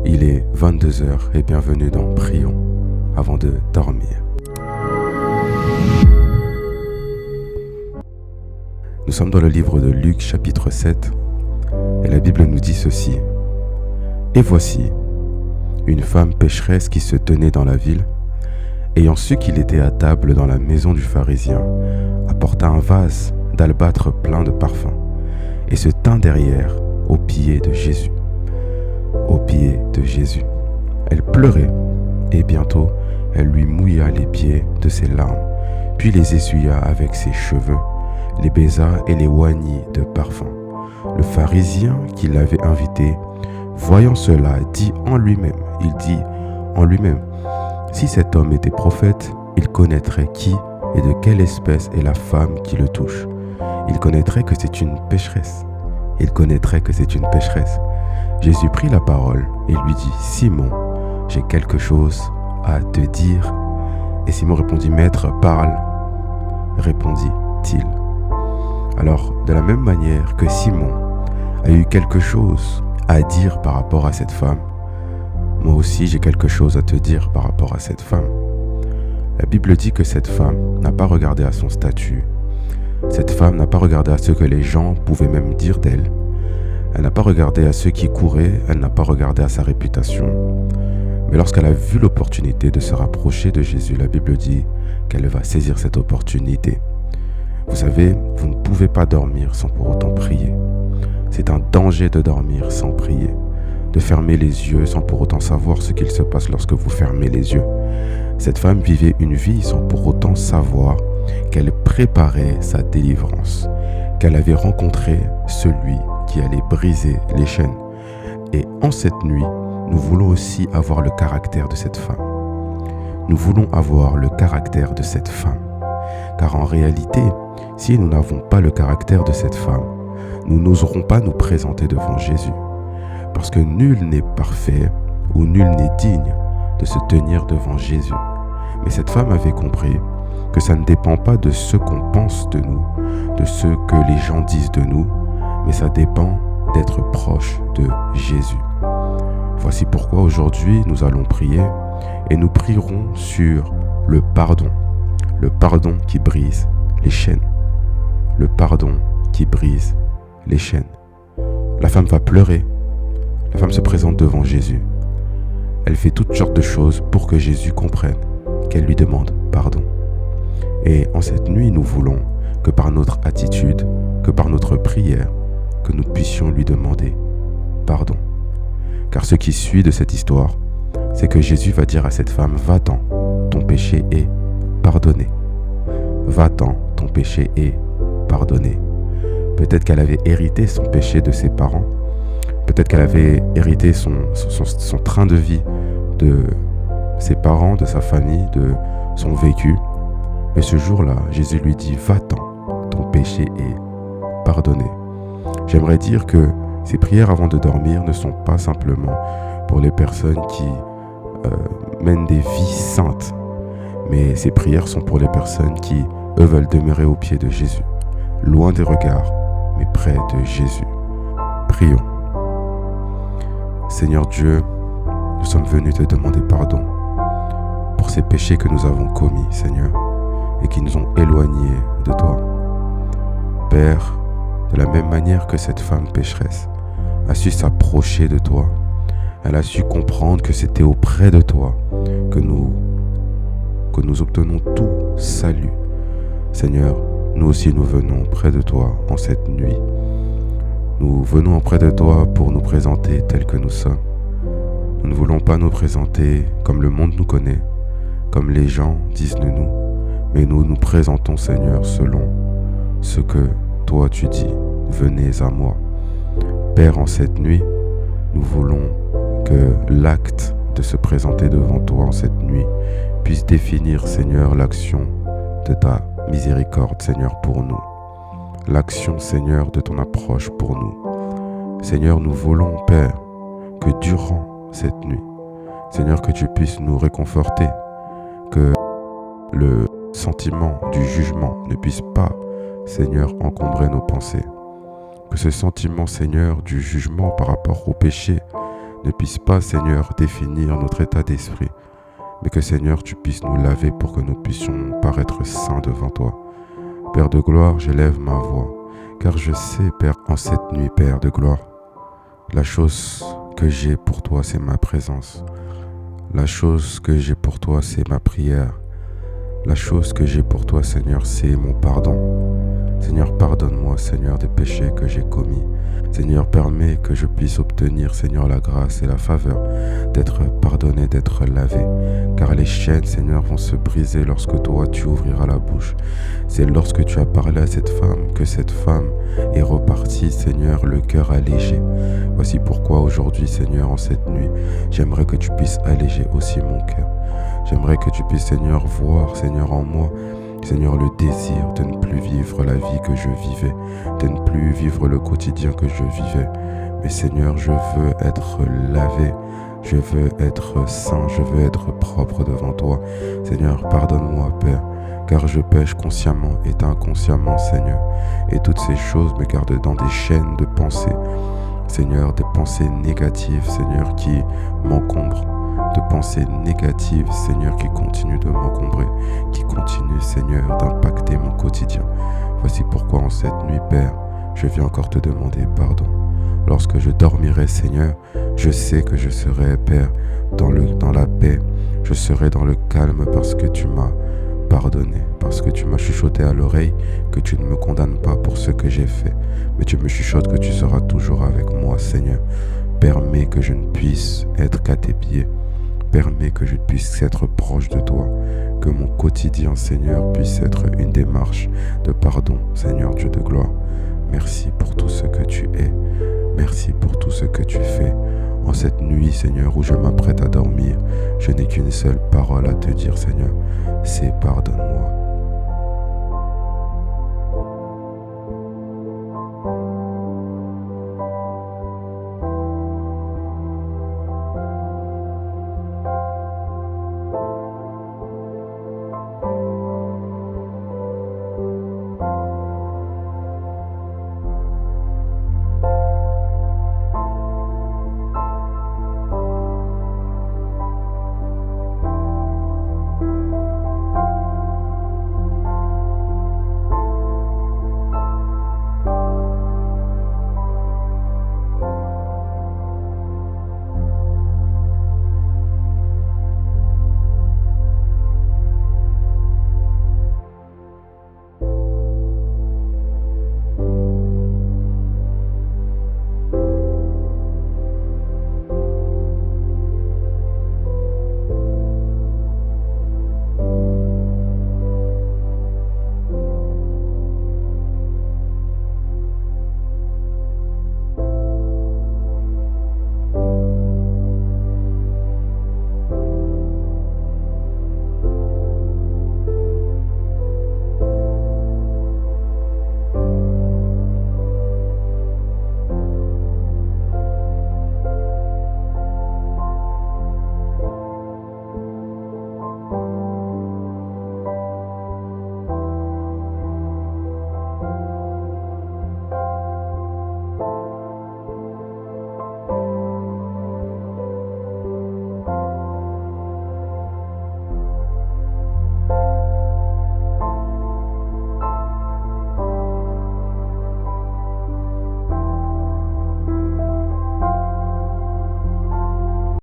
Il est 22 heures et bienvenue dans Prions avant de dormir. Nous sommes dans le livre de Luc chapitre 7 et la Bible nous dit ceci. Et voici, une femme pécheresse qui se tenait dans la ville, ayant su qu'il était à table dans la maison du pharisien, apporta un vase d'albâtre plein de parfums et se tint derrière aux pieds de Jésus. Aux pieds de Jésus. Elle pleurait et bientôt elle lui mouilla les pieds de ses larmes, puis les essuya avec ses cheveux, les baisa et les oignit de parfum. Le pharisien qui l'avait invité, voyant cela, dit en lui-même, si cet homme était prophète, il connaîtrait qui et de quelle espèce est la femme qui le touche. Il connaîtrait que c'est une pécheresse. Jésus prit la parole et lui dit, Simon, j'ai quelque chose à te dire. Et Simon répondit, Maître, parle, répondit-il. Alors, de la même manière que Simon a eu quelque chose à dire par rapport à cette femme, moi aussi j'ai quelque chose à te dire par rapport à cette femme. La Bible dit que cette femme n'a pas regardé à son statut. Cette femme n'a pas regardé à ce que les gens pouvaient même dire d'elle. Elle n'a pas regardé à ceux qui couraient, elle n'a pas regardé à sa réputation. Mais lorsqu'elle a vu l'opportunité de se rapprocher de Jésus, la Bible dit qu'elle va saisir cette opportunité. Vous savez, vous ne pouvez pas dormir sans pour autant prier. C'est un danger de dormir sans prier, de fermer les yeux sans pour autant savoir ce qu'il se passe lorsque vous fermez les yeux. Cette femme vivait une vie sans pour autant savoir qu'elle préparait sa délivrance, qu'elle avait rencontré celui qui allait briser les chaînes. Et en cette nuit, nous voulons aussi avoir le caractère de cette femme. Nous voulons avoir le caractère de cette femme. Car en réalité, si nous n'avons pas le caractère de cette femme, nous n'oserons pas nous présenter devant Jésus. Parce que nul n'est parfait ou nul n'est digne de se tenir devant Jésus. Mais cette femme avait compris que ça ne dépend pas de ce qu'on pense de nous, de ce que les gens disent de nous, mais ça dépend d'être proche de Jésus. Voici pourquoi aujourd'hui nous allons prier et nous prierons sur le pardon qui brise les chaînes, le pardon qui brise les chaînes. La femme va pleurer, la femme se présente devant Jésus, elle fait toutes sortes de choses pour que Jésus comprenne qu'elle lui demande pardon. Et en cette nuit, nous voulons que par notre attitude, que par notre prière, que nous puissions lui demander pardon. Car ce qui suit de cette histoire, c'est que Jésus va dire à cette femme, va-t'en, ton péché est pardonné. Va-t'en, ton péché est pardonné. Peut-être qu'elle avait hérité son péché de ses parents. Peut-être qu'elle avait hérité son train de vie de ses parents, de sa famille, de son vécu. Mais ce jour-là, Jésus lui dit, va-t'en, ton péché est pardonné. J'aimerais dire que ces prières avant de dormir ne sont pas simplement pour les personnes qui mènent des vies saintes, mais ces prières sont pour les personnes qui, eux, veulent demeurer aux pieds de Jésus, loin des regards, mais près de Jésus. Prions. Seigneur Dieu, nous sommes venus te demander pardon pour ces péchés que nous avons commis, Seigneur, et qui nous ont éloignés de toi. Père, de la même manière que cette femme pécheresse a su s'approcher de toi, elle a su comprendre que c'était auprès de toi que nous obtenons tout salut. Seigneur, nous aussi nous venons près de toi en cette nuit. Nous venons auprès de toi pour nous présenter tels que nous sommes. Nous ne voulons pas nous présenter comme le monde nous connaît, comme les gens disent de nous, mais nous nous présentons, Seigneur, selon ce que toi tu dis. Venez à moi. Père, en cette nuit, nous voulons que l'acte de se présenter devant toi en cette nuit puisse définir, Seigneur, l'action de ta miséricorde, Seigneur, pour nous. L'action, Seigneur, de ton approche pour nous. Seigneur, nous voulons, Père, que durant cette nuit, Seigneur, que tu puisses nous réconforter, que le sentiment du jugement ne puisse pas, Seigneur, encombrer nos pensées. Que ce sentiment, Seigneur, du jugement par rapport au péché ne puisse pas, Seigneur, définir notre état d'esprit, mais que, Seigneur, tu puisses nous laver pour que nous puissions paraître saints devant toi. Père de gloire, j'élève ma voix, car je sais, Père, en cette nuit, Père de gloire, la chose que j'ai pour toi, c'est ma présence. La chose que j'ai pour toi, c'est ma prière. La chose que j'ai pour toi, Seigneur, c'est mon pardon. Seigneur, pardonne-moi, Seigneur, des péchés que j'ai commis. Seigneur, permets que je puisse obtenir, Seigneur, la grâce et la faveur d'être pardonné, d'être lavé. Car les chaînes, Seigneur, vont se briser lorsque toi, tu ouvriras la bouche. C'est lorsque tu as parlé à cette femme que cette femme est repartie, Seigneur, le cœur allégé. Voici pourquoi aujourd'hui, Seigneur, en cette nuit, j'aimerais que tu puisses alléger aussi mon cœur. J'aimerais que tu puisses, Seigneur, voir, Seigneur, en moi, Seigneur, le désir de ne plus vivre la vie que je vivais, de ne plus vivre le quotidien que je vivais. Mais Seigneur, je veux être lavé, je veux être saint, je veux être propre devant toi. Seigneur, pardonne-moi, Père, car je pêche consciemment et inconsciemment, Seigneur. Et toutes ces choses me gardent dans des chaînes de pensées, Seigneur, des pensées négatives, Seigneur, qui m'encombrent. De pensées négatives, Seigneur, qui continuent de m'encombrer, qui continuent, Seigneur, d'impacter mon quotidien. Voici pourquoi en cette nuit, Père, je viens encore te demander pardon. Lorsque je dormirai, Seigneur, je sais que je serai, Père, dans la paix. Je serai dans le calme parce que tu m'as pardonné, parce que tu m'as chuchoté à l'oreille que tu ne me condamnes pas pour ce que j'ai fait, mais tu me chuchotes que tu seras toujours avec moi, Seigneur. Permets que je ne puisse être qu'à tes pieds. Permets que je puisse être proche de toi, que mon quotidien, Seigneur, puisse être une démarche de pardon, Seigneur Dieu de gloire. Merci pour tout ce que tu es. Merci pour tout ce que tu fais. En cette nuit, Seigneur, où je m'apprête à dormir, je n'ai qu'une seule parole à te dire, Seigneur, c'est pardonne-moi.